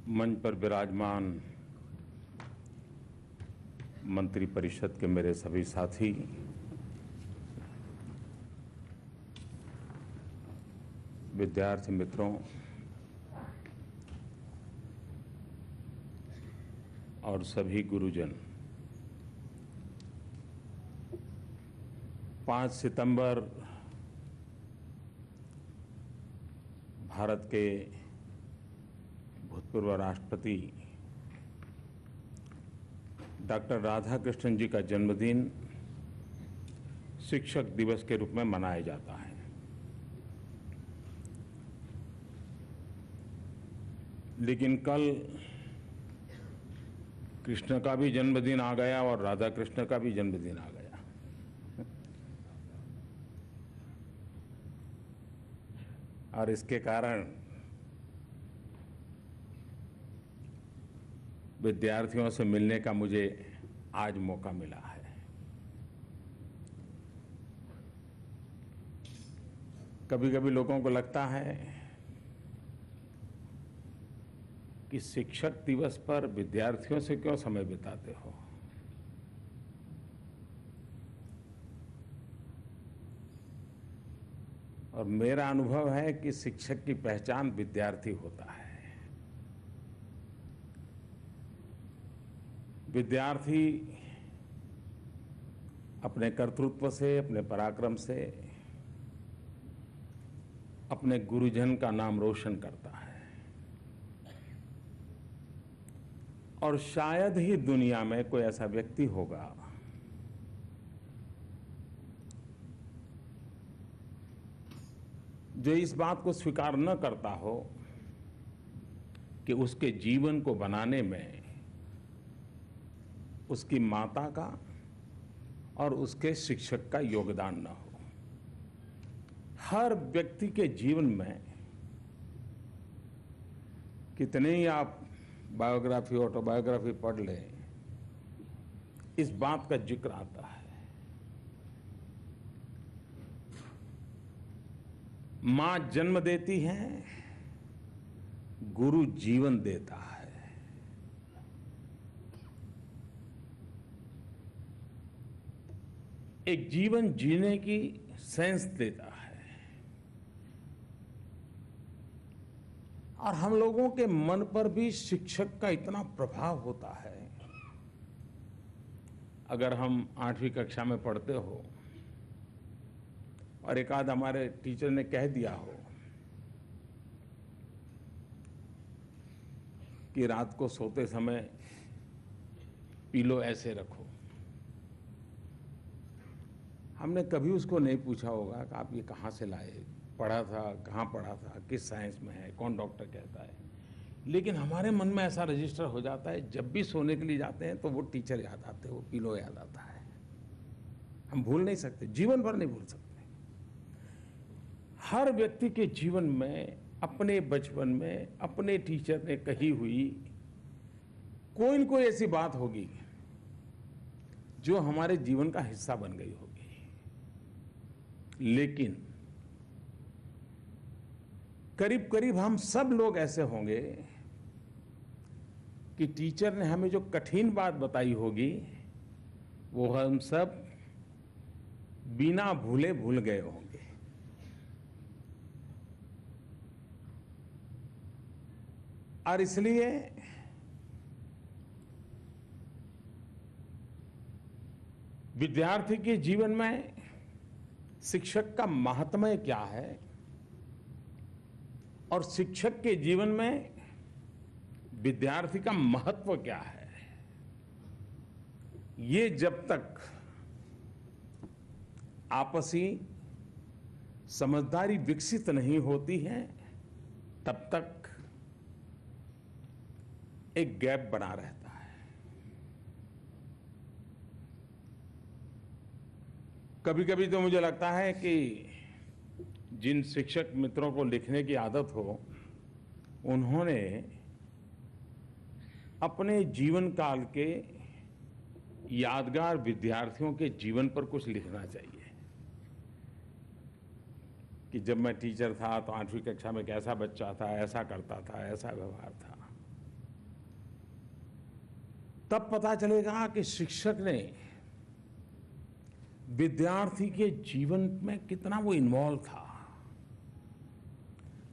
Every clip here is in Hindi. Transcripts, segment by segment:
मंच पर विराजमान मंत्री परिषद के मेरे सभी साथी, विद्यार्थी मित्रों और सभी गुरुजन, 5 सितंबर भारत के भूतपूर्व राष्ट्रपति डॉक्टर राधाकृष्णन जी का जन्मदिन शिक्षक दिवस के रूप में मनाया जाता है। लेकिन कल कृष्ण का भी जन्मदिन आ गया और राधा कृष्ण का भी जन्मदिन आ गया। और इसके कारण विद्यार्थियों से मिलने का मुझे आज मौका मिला है। कभी कभी लोगों को लगता है कि शिक्षक दिवस पर विद्यार्थियों से क्यों समय बिताते हो। और मेरा अनुभव है कि शिक्षक की पहचान विद्यार्थी होता है। विद्यार्थी अपने कर्तृत्व से, अपने पराक्रम से अपने गुरुजन का नाम रोशन करता है। और शायद ही दुनिया में कोई ऐसा व्यक्ति होगा जो इस बात को स्वीकार न करता हो कि उसके जीवन को बनाने में उसकी माता का और उसके शिक्षक का योगदान न हो। हर व्यक्ति के जीवन में कितने ही आप बायोग्राफी, ऑटोबायोग्राफी पढ़ लें, इस बात का जिक्र आता है। मां जन्म देती है, गुरु जीवन देता है। एक जीवन जीने की सेंस देता है। और हम लोगों के मन पर भी शिक्षक का इतना प्रभाव होता है। अगर हम 8वीं कक्षा में पढ़ते हो और एक आध हमारे टीचर ने कह दिया हो कि रात को सोते समय पिलो ऐसे रखो, हमने कभी उसको नहीं पूछा होगा कि आप ये कहाँ से लाए, पढ़ा था, कहाँ पढ़ा था, किस साइंस में है, कौन डॉक्टर कहता है। लेकिन हमारे मन में ऐसा रजिस्टर हो जाता है, जब भी सोने के लिए जाते हैं तो वो टीचर याद आते हैं, वो पिलो याद आता है। हम भूल नहीं सकते, जीवन भर नहीं भूल सकते। हर व्यक्ति के जीवन में, अपने बचपन में अपने टीचर ने कही हुई कोई न कोई ऐसी बात होगी जो हमारे जीवन का हिस्सा बन गई होगी। लेकिन करीब करीब हम सब लोग ऐसे होंगे कि टीचर ने हमें जो कठिन बात बताई होगी वो हम सब बिना भूले भूल गए होंगे। और इसलिए विद्यार्थी के जीवन में शिक्षक का महात्म्य क्या है और शिक्षक के जीवन में विद्यार्थी का महत्व क्या है, ये जब तक आपसी समझदारी विकसित नहीं होती है तब तक एक गैप बना रहता है। कभी कभी तो मुझे लगता है कि जिन शिक्षक मित्रों को लिखने की आदत हो, उन्होंने अपने जीवन काल के यादगार विद्यार्थियों के जीवन पर कुछ लिखना चाहिए कि जब मैं टीचर था तो 8वीं कक्षा में कैसा बच्चा था, ऐसा करता था, ऐसा व्यवहार था। तब पता चलेगा कि शिक्षक ने विद्यार्थी के जीवन में कितना वो इन्वॉल्व था।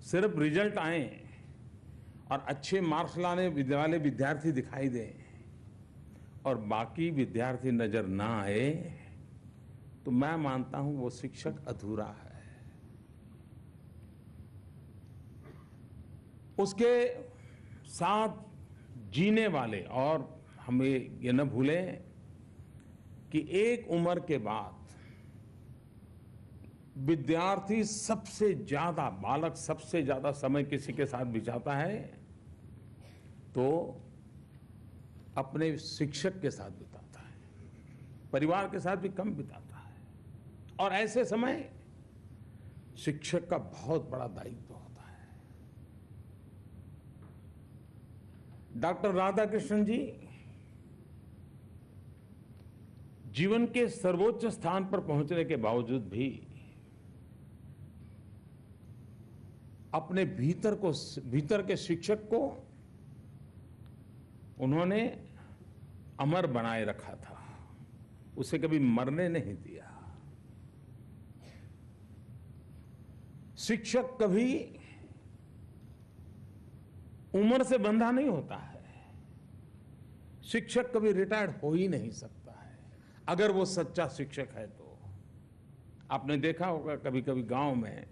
सिर्फ रिजल्ट आए और अच्छे मार्क्स लाने वाले विद्यार्थी दिखाई दें और बाकी विद्यार्थी नजर ना आए, तो मैं मानता हूं वो शिक्षक अधूरा है। उसके साथ जीने वाले, और हमें ये न भूलें कि एक उम्र के बाद विद्यार्थी सबसे ज्यादा, बालक सबसे ज्यादा समय किसी के साथ बिताता है तो अपने शिक्षक के साथ बिताता है, परिवार के साथ भी कम बिताता है। और ऐसे समय शिक्षक का बहुत बड़ा दायित्व होता है। डॉक्टर राधाकृष्णन जी जीवन के सर्वोच्च स्थान पर पहुंचने के बावजूद भी अपने भीतर के शिक्षक को उन्होंने अमर बनाए रखा था, उसे कभी मरने नहीं दिया। शिक्षक कभी उम्र से बंधा नहीं होता है। शिक्षक कभी रिटायर्ड हो ही नहीं सकता है, अगर वो सच्चा शिक्षक है तो। आपने देखा होगा कभी कभी गांव में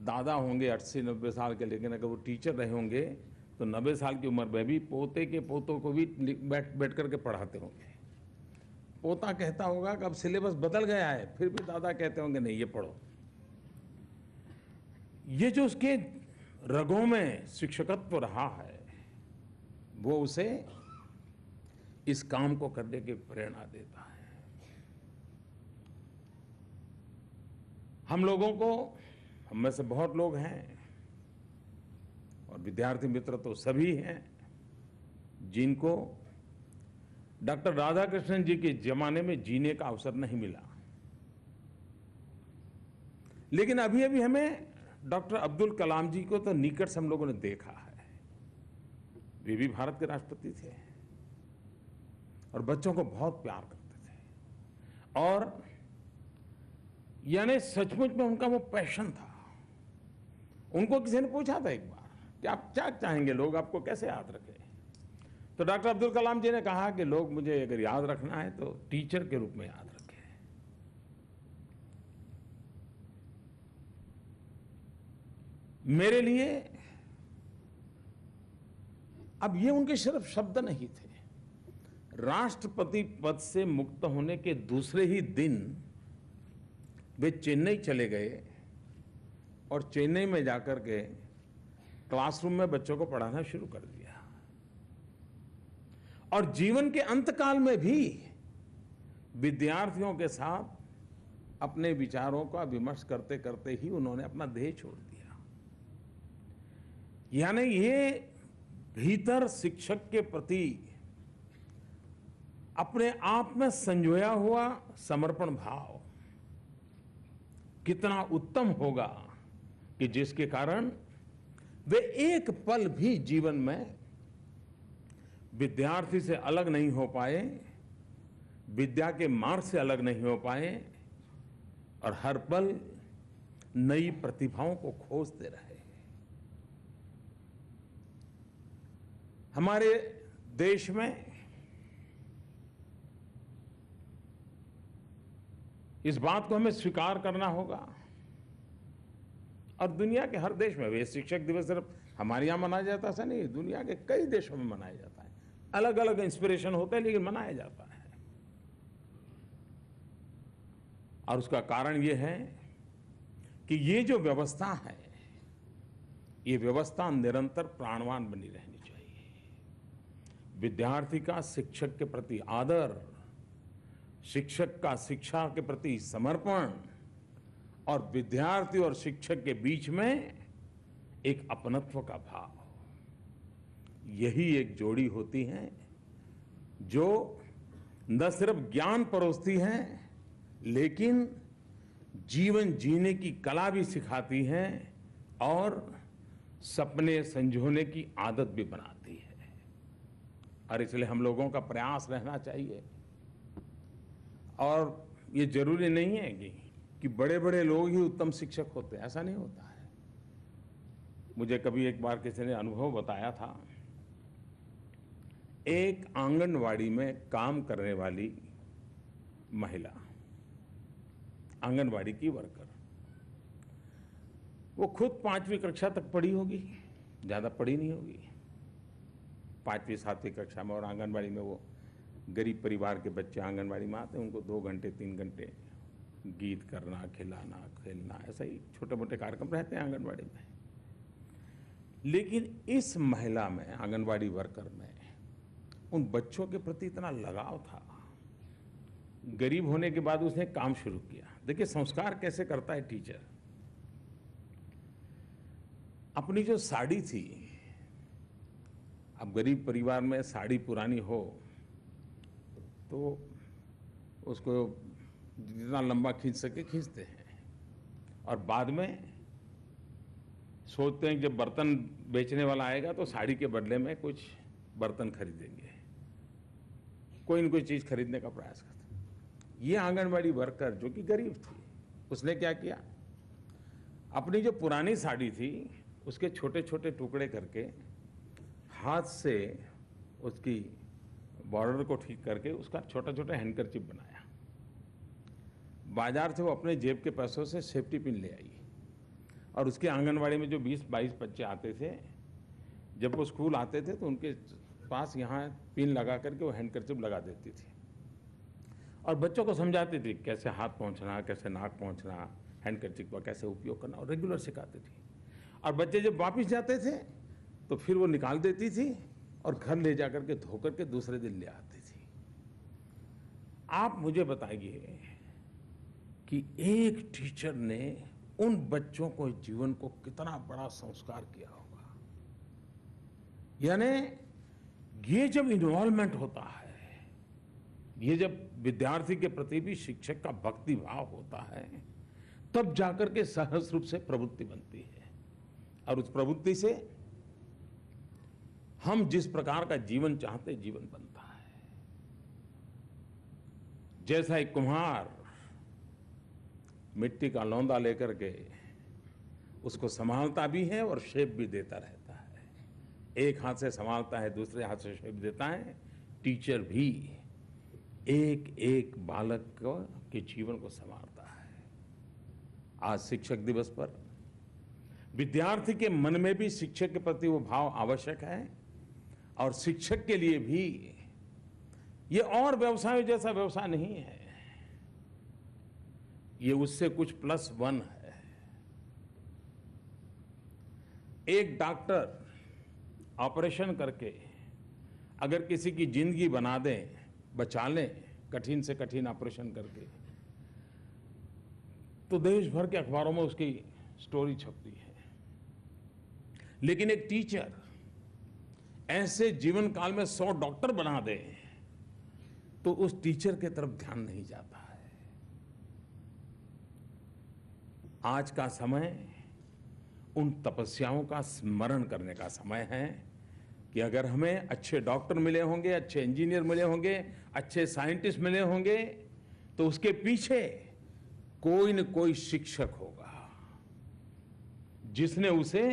दादा होंगे 80-90 साल के, लेकिन अगर वो टीचर रहे होंगे तो 90 साल की उम्र में भी पोते के पोतों को भी बैठ करके पढ़ाते होंगे। पोता कहता होगा कि अब सिलेबस बदल गया है, फिर भी दादा कहते होंगे नहीं ये पढ़ो। ये जो उसके रगों में शिक्षकत्व रहा है, वो उसे इस काम को करने की प्रेरणा देता है। हम लोगों को, हम में से बहुत लोग हैं और विद्यार्थी मित्र तो सभी हैं जिनको डॉक्टर राधाकृष्णन जी के जमाने में जीने का अवसर नहीं मिला। लेकिन अभी अभी हमें डॉक्टर अब्दुल कलाम जी को तो निकट से हम लोगों ने देखा है। वे भी भारत के राष्ट्रपति थे और बच्चों को बहुत प्यार करते थे, और यानी सचमुच में उनका वो पैशन था। उनको किसी ने पूछा था एक बार कि आप क्या चाहेंगे, लोग आपको कैसे याद रखें? तो डॉक्टर अब्दुल कलाम जी ने कहा कि लोग मुझे अगर याद रखना है तो टीचर के रूप में याद रखें। मेरे लिए अब ये उनके सिर्फ शब्द नहीं थे। राष्ट्रपति पद से मुक्त होने के दूसरे ही दिन वे चेन्नई चले गए और चेन्नई में जाकर के क्लासरूम में बच्चों को पढ़ाना शुरू कर दिया। और जीवन के अंतकाल में भी विद्यार्थियों के साथ अपने विचारों का विमर्श करते करते ही उन्होंने अपना देह छोड़ दिया। यानी ये भीतर शिक्षक के प्रति अपने आप में संजोया हुआ समर्पण भाव कितना उत्तम होगा कि जिसके कारण वे एक पल भी जीवन में विद्यार्थी से अलग नहीं हो पाए, विद्या के मार्ग से अलग नहीं हो पाए, और हर पल नई प्रतिभाओं को खोजते रहे। हमारे देश में इस बात को हमें स्वीकार करना होगा, और दुनिया के हर देश में, वे शिक्षक दिवस सिर्फ हमारे यहां मनाया जाता है ऐसा नहीं, दुनिया के कई देशों में मनाया जाता है। अलग अलग इंस्पिरेशन होते हैं लेकिन मनाया जाता है। और उसका कारण यह है कि ये जो व्यवस्था है, ये व्यवस्था निरंतर प्राणवान बनी रहनी चाहिए। विद्यार्थी का शिक्षक के प्रति आदर, शिक्षक का शिक्षा के प्रति समर्पण, और विद्यार्थी और शिक्षक के बीच में एक अपनत्व का भाव, यही एक जोड़ी होती है जो न सिर्फ ज्ञान परोसती है लेकिन जीवन जीने की कला भी सिखाती है और सपने संजोने की आदत भी बनाती है। और इसलिए हम लोगों का प्रयास रहना चाहिए। और ये जरूरी नहीं है कि बड़े बड़े लोग ही उत्तम शिक्षक होते हैं, ऐसा नहीं होता है। मुझे कभी एक बार किसी ने अनुभव बताया था। एक आंगनवाड़ी में काम करने वाली महिला, आंगनवाड़ी की वर्कर, वो खुद 5वीं कक्षा तक पढ़ी होगी, ज़्यादा पढ़ी नहीं होगी, 5वीं 7वीं कक्षा में। और आंगनवाड़ी में वो गरीब परिवार के बच्चे आंगनवाड़ी में आते हैं, उनको 2 घंटे 3 घंटे गीत करना, खिलाना, खेलना, ऐसा ही छोटे मोटे कार्यक्रम रहते हैं आंगनवाड़ी में। लेकिन इस महिला में, आंगनवाड़ी वर्कर में, उन बच्चों के प्रति इतना लगाव था। गरीब होने के बाद उसने काम शुरू किया। देखिए संस्कार कैसे करता है टीचर। अपनी जो साड़ी थी, अब गरीब परिवार में साड़ी पुरानी हो तो उसको जितना लंबा खींच सके खींचते हैं, और बाद में सोचते हैं कि जब बर्तन बेचने वाला आएगा तो साड़ी के बदले में कुछ बर्तन खरीदेंगे, कोई न कोई चीज खरीदने का प्रयास करते। ये आंगनवाड़ी वर्कर जो कि गरीब थी, उसने क्या किया, अपनी जो पुरानी साड़ी थी उसके छोटे छोटे टुकड़े करके हाथ से उसकी बॉर्डर को ठीक करके उसका छोटा छोटा हैंडकरचिप बनाया। बाजार से वो अपने जेब के पैसों से सेफ्टी पिन ले आई, और उसके आंगनवाड़ी में जो 20-22 बच्चे आते थे, जब वो स्कूल आते थे तो उनके पास यहाँ पिन लगा करके वो हैंडकरचिप लगा देती थी, और बच्चों को समझाती थी कैसे हाथ पहुँचना, कैसे नाक पहुँचना, हैंडकरचिप का कैसे उपयोग करना, और रेगुलर सिखाती थी। और बच्चे जब वापस जाते थे तो फिर वो निकाल देती थी और घर ले जाकर के धो करके दूसरे दिन ले आती थी। आप मुझे बताइए कि एक टीचर ने उन बच्चों को, जीवन को कितना बड़ा संस्कार किया होगा। यानी ये जब इन्वॉल्वमेंट होता है, ये जब विद्यार्थी के प्रति भी शिक्षक का भक्ति भाव होता है, तब जाकर के सहज रूप से प्रवृत्ति बनती है, और उस प्रवृत्ति से हम जिस प्रकार का जीवन चाहते जीवन बनता है। जैसा एक कुम्हार मिट्टी का लौंदा लेकर के उसको संभालता भी है और शेप भी देता रहता है, एक हाथ से संभालता है, दूसरे हाथ से शेप देता है, टीचर भी एक एक बालक के जीवन को संवारता है। आज शिक्षक दिवस पर विद्यार्थी के मन में भी शिक्षक के प्रति वो भाव आवश्यक है, और शिक्षक के लिए भी ये और व्यवसाय जैसा व्यवसाय नहीं है, ये उससे कुछ +1 है। एक डॉक्टर ऑपरेशन करके अगर किसी की जिंदगी बना दें, बचा लें, कठिन से कठिन ऑपरेशन करके, तो देश भर के अखबारों में उसकी स्टोरी छपती है। लेकिन एक टीचर ऐसे जीवन काल में 100 डॉक्टर बना दे तो उस टीचर के तरफ ध्यान नहीं जाता है। आज का समय उन तपस्याओं का स्मरण करने का समय है कि अगर हमें अच्छे डॉक्टर मिले होंगे, अच्छे इंजीनियर मिले होंगे, अच्छे साइंटिस्ट मिले होंगे, तो उसके पीछे कोई न कोई शिक्षक होगा जिसने उसे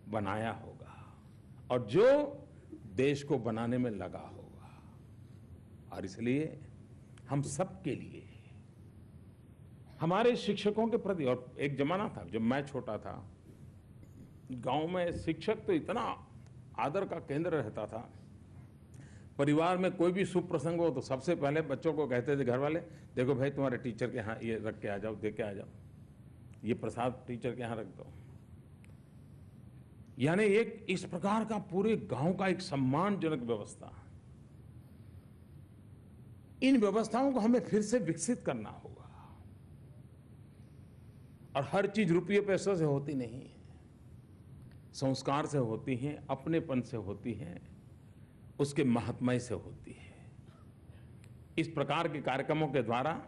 बनाया होगा और जो देश को बनाने में लगा होगा। और इसलिए हम सबके लिए, हमारे शिक्षकों के प्रति, और एक जमाना था जब मैं छोटा था, गांव में शिक्षक तो इतना आदर का केंद्र रहता था। परिवार में कोई भी शुभ प्रसंग हो तो सबसे पहले बच्चों को कहते थे घर वाले, देखो भाई तुम्हारे टीचर के यहाँ ये रख के आ जाओ, दे के आ जाओ, ये प्रसाद टीचर के यहाँ रख दो। यानी एक इस प्रकार का पूरे गांव का एक सम्मानजनक व्यवस्था। इन व्यवस्थाओं को हमें फिर से विकसित करना होगा, और हर चीज रुपये पैसों से होती नहीं है, संस्कार से होती है, अपनेपन से होती है, उसके महात्म्य से होती है। इस प्रकार के कार्यक्रमों के द्वारा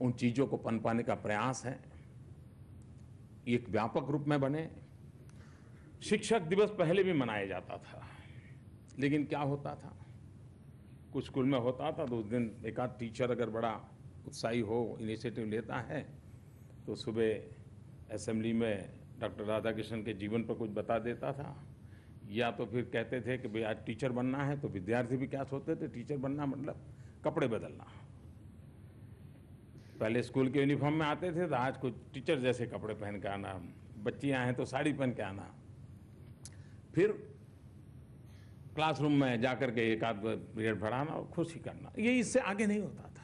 उन चीजों को पनपाने का प्रयास है, एक व्यापक रूप में बने। शिक्षक दिवस पहले भी मनाया जाता था, लेकिन क्या होता था, कुछ स्कूल में होता था तो उस दिन एक आध टीचर अगर बड़ा उत्साही हो, इनिशिएटिव लेता है, तो सुबह असेंबली में डॉक्टर राधाकृष्णन के जीवन पर कुछ बता देता था, या तो फिर कहते थे कि भाई आज टीचर बनना है, तो विद्यार्थी भी क्या सोचते थे, टीचर बनना मतलब कपड़े बदलना। पहले स्कूल के यूनिफॉर्म में आते थे, तो आज कुछ टीचर जैसे कपड़े पहन के आना, बच्चियां हैं तो साड़ी पहन के आना, फिर क्लासरूम में जाकर के एक आध पीरियड पढ़ाना और खुशी करना। ये इससे आगे नहीं होता था।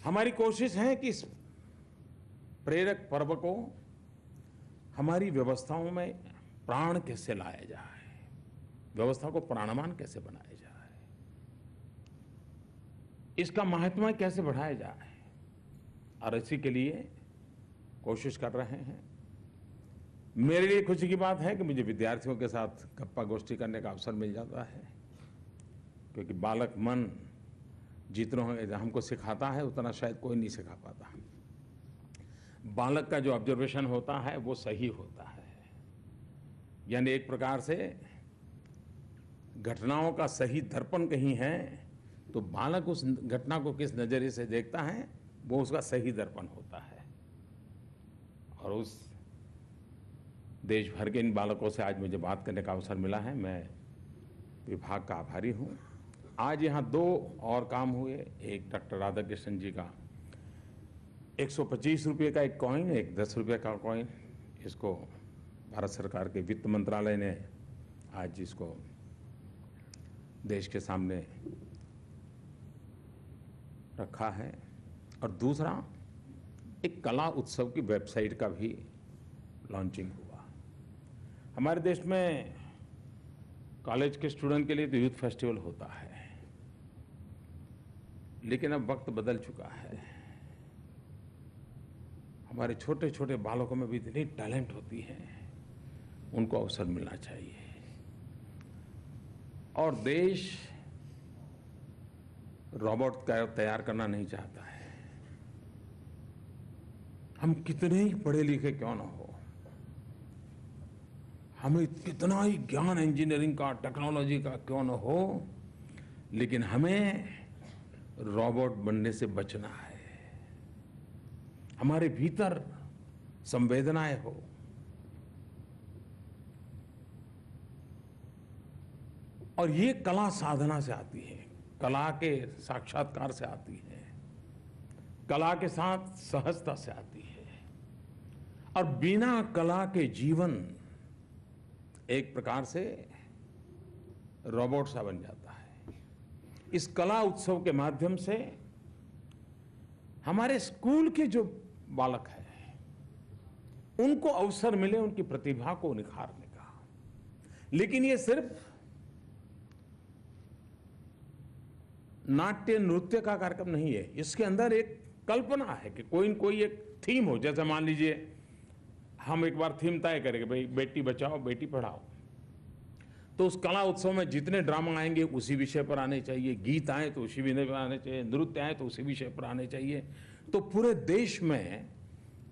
हमारी कोशिश है कि इस प्रेरक पर्व को हमारी व्यवस्थाओं में प्राण कैसे लाया जाए, व्यवस्था को प्राणवान कैसे बनाया जाए, इसका महात्म्य कैसे बढ़ाया जाए, और इसी के लिए कोशिश कर रहे हैं। मेरे लिए खुशी की बात है कि मुझे विद्यार्थियों के साथ गप्पा गोष्ठी करने का अवसर मिल जाता है, क्योंकि बालक मन जितना हमको सिखाता है उतना शायद कोई नहीं सिखा पाता। बालक का जो ऑब्जर्वेशन होता है वो सही होता है, यानी एक प्रकार से घटनाओं का सही दर्पण कहीं है तो बालक उस घटना को किस नजरिए से देखता है वो उसका सही दर्पण होता है। और उस देश भर के इन बालकों से आज मुझे बात करने का अवसर मिला है। मैं विभाग का आभारी हूँ। आज यहाँ 2 और काम हुए। एक डॉक्टर राधाकृष्णन जी का 125 रुपये का एक कॉइन, एक 10 रुपये का कॉइन, इसको भारत सरकार के वित्त मंत्रालय ने आज इसको देश के सामने रखा है। और दूसरा एक कला उत्सव की वेबसाइट का भी लॉन्चिंग हुआ। हमारे देश में कॉलेज के स्टूडेंट के लिए तो यूथ फेस्टिवल होता है, लेकिन अब वक्त बदल चुका है। हमारे छोटे छोटे बालकों में भी इतनी टैलेंट होती है, उनको अवसर मिलना चाहिए। और देश रोबोट तैयार करना नहीं चाहता है। हम कितने ही पढ़े लिखे क्यों ना हो, हमें कितना ही ज्ञान इंजीनियरिंग का, टेक्नोलॉजी का क्यों ना हो, लेकिन हमें रोबोट बनने से बचना है। हमारे भीतर संवेदनाएं हो, और ये कला साधना से आती है, कला के साक्षात्कार से आती है, कला के साथ सहजता से आती है। और बिना कला के जीवन एक प्रकार से रोबोट सा बन जाता है। इस कला उत्सव के माध्यम से हमारे स्कूल के जो बालक हैं उनको अवसर मिले उनकी प्रतिभा को निखारने का। लेकिन ये सिर्फ नाट्य नृत्य का कार्यक्रम नहीं है, इसके अंदर एक कल्पना है कि कोई न कोई एक थीम हो। जैसे मान लीजिए हम एक बार थीम तय करेंगे, भाई बेटी बचाओ बेटी पढ़ाओ, तो उस कला उत्सव में जितने ड्रामा आएंगे उसी विषय पर आने चाहिए, गीत आए तो उसी विषय पर आने चाहिए, नृत्य आए तो उसी विषय पर आने चाहिए। तो पूरे देश में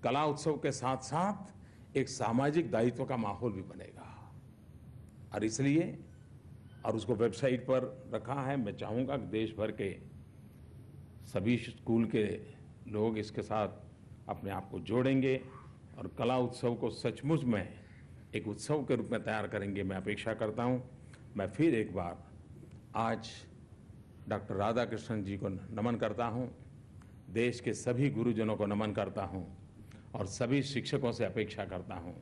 कला उत्सव के साथ साथ एक सामाजिक दायित्व का माहौल भी बनेगा। और इसलिए और उसको वेबसाइट पर रखा है। मैं चाहूँगा कि देश भर के सभी स्कूल के लोग इसके साथ अपने आप को जोड़ेंगे और कला उत्सव को सचमुच में एक उत्सव के रूप में तैयार करेंगे, मैं अपेक्षा करता हूँ। मैं फिर एक बार आज डॉक्टर राधाकृष्णन जी को नमन करता हूँ, देश के सभी गुरुजनों को नमन करता हूँ और सभी शिक्षकों से अपेक्षा करता हूँ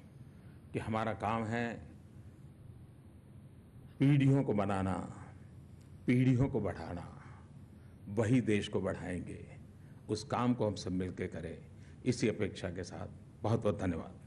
कि हमारा काम है पीढ़ियों को बनाना, पीढ़ियों को बढ़ाना, वही देश को बढ़ाएंगे। उस काम को हम सब मिलकर करें, इसी अपेक्षा के साथ बहुत बहुत धन्यवाद।